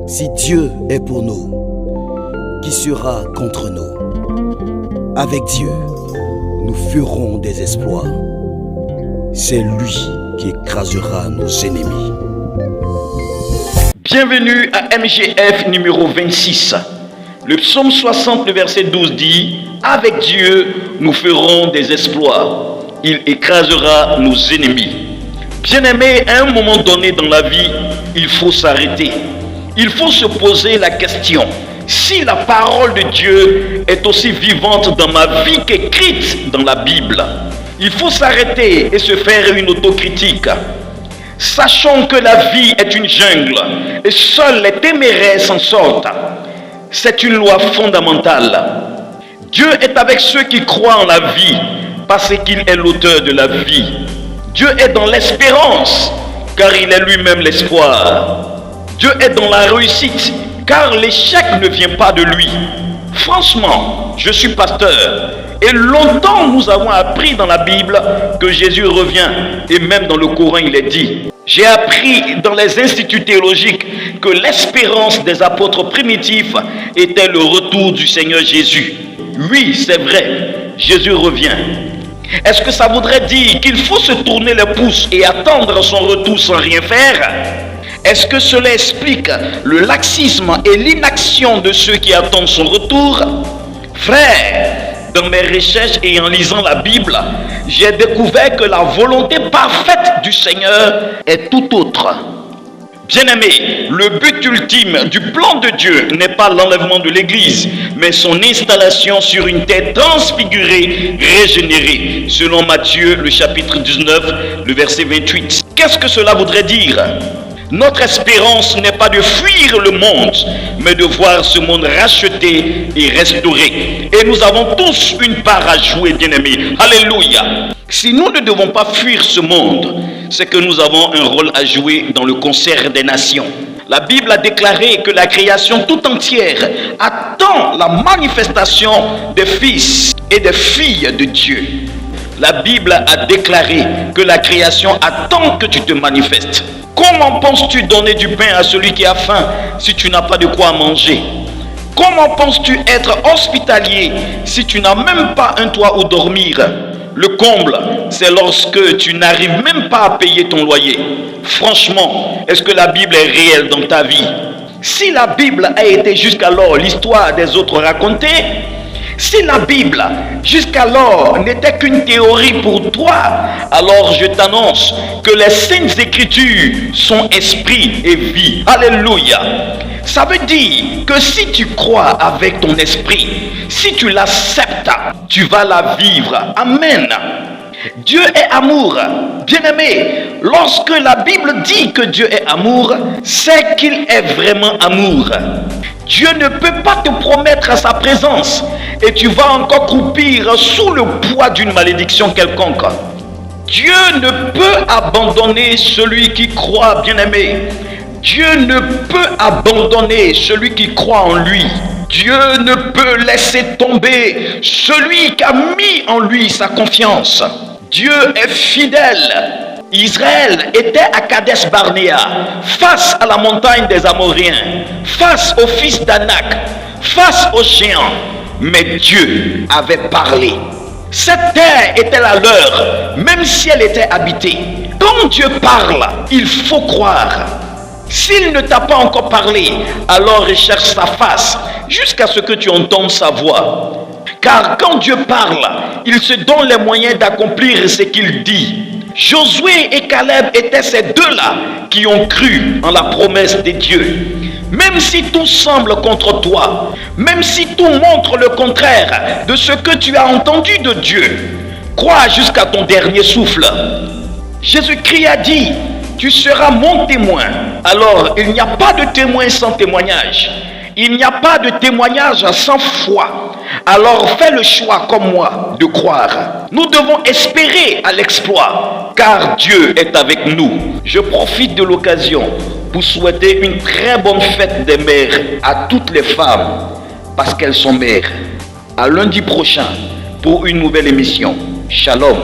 Si Dieu est pour nous, qui sera contre nous? Avec Dieu, nous ferons des exploits. C'est lui qui écrasera nos ennemis. Bienvenue à MGF numéro 26. Le psaume 60, le verset 12 dit « Avec Dieu, nous ferons des exploits. Il écrasera nos ennemis. » Bien-aimé, à un moment donné dans la vie, il faut s'arrêter. Il faut se poser la question, si la parole de Dieu est aussi vivante dans ma vie qu'écrite dans la Bible. Il faut s'arrêter et se faire une autocritique. Sachons que la vie est une jungle et seuls les téméraires s'en sortent. C'est une loi fondamentale. Dieu est avec ceux qui croient en la vie parce qu'il est l'auteur de la vie. Dieu est dans l'espérance car il est lui-même l'espoir. Dieu est dans la réussite car l'échec ne vient pas de lui. Franchement, je suis pasteur et longtemps nous avons appris dans la Bible que Jésus revient et même dans le Coran il est dit. J'ai appris dans les instituts théologiques que l'espérance des apôtres primitifs était le retour du Seigneur Jésus. Oui, c'est vrai, Jésus revient. Est-ce que ça voudrait dire qu'il faut se tourner les pouces et attendre son retour sans rien faire? Est-ce que cela explique le laxisme et l'inaction de ceux qui attendent son retour? Frère, dans mes recherches et en lisant la Bible, j'ai découvert que la volonté parfaite du Seigneur est tout autre. Bien-aimé, le but ultime du plan de Dieu n'est pas l'enlèvement de l'Église, mais son installation sur une terre transfigurée, régénérée, selon Matthieu, le chapitre 19, le verset 28. Qu'est-ce que cela voudrait dire? Notre espérance n'est pas de fuir le monde, mais de voir ce monde racheté et restauré. Et nous avons tous une part à jouer, bien-aimés. Alléluia. Si nous ne devons pas fuir ce monde, c'est que nous avons un rôle à jouer dans le concert des nations. La Bible a déclaré que la création tout entière attend la manifestation des fils et des filles de Dieu. La Bible a déclaré que la création attend que tu te manifestes. Comment penses-tu donner du pain à celui qui a faim si tu n'as pas de quoi manger? Comment penses-tu être hospitalier si tu n'as même pas un toit où dormir? Le comble, c'est lorsque tu n'arrives même pas à payer ton loyer. Franchement, est-ce que la Bible est réelle dans ta vie? Si la Bible a été jusqu'alors l'histoire des autres racontée, si la Bible, jusqu'alors, n'était qu'une théorie pour toi, alors je t'annonce que les Saintes Écritures sont esprit et vie. Alléluia. Ça veut dire que si tu crois avec ton esprit, si tu l'acceptes, tu vas la vivre. Amen. Dieu est amour. Bien-aimé, lorsque la Bible dit que Dieu est amour, c'est qu'il est vraiment amour. Dieu ne peut pas te promettre sa présence et tu vas encore croupir sous le poids d'une malédiction quelconque. Dieu ne peut abandonner celui qui croit, bien-aimé. Dieu ne peut abandonner celui qui croit en lui. Dieu ne peut laisser tomber celui qui a mis en lui sa confiance. Dieu est fidèle. Israël était à Kadesh Barnéa, face à la montagne des Amoréens, face aux fils d'Anak, face aux géants. Mais Dieu avait parlé. Cette terre était la leur, même si elle était habitée. Quand Dieu parle, il faut croire. S'il ne t'a pas encore parlé, alors recherche sa face, jusqu'à ce que tu entendes sa voix. Car quand Dieu parle, il se donne les moyens d'accomplir ce qu'il dit. Josué et Caleb étaient ces deux-là qui ont cru en la promesse de Dieu. Même si tout semble contre toi, même si tout montre le contraire de ce que tu as entendu de Dieu, crois jusqu'à ton dernier souffle. Jésus-Christ a dit, tu seras mon témoin. Alors, il n'y a pas de témoin sans témoignage. Il n'y a pas de témoignage sans foi. Alors fais le choix comme moi de croire. Nous devons espérer à l'exploit car Dieu est avec nous. Je profite de l'occasion pour souhaiter une très bonne fête des mères à toutes les femmes parce qu'elles sont mères. À lundi prochain pour une nouvelle émission. Shalom.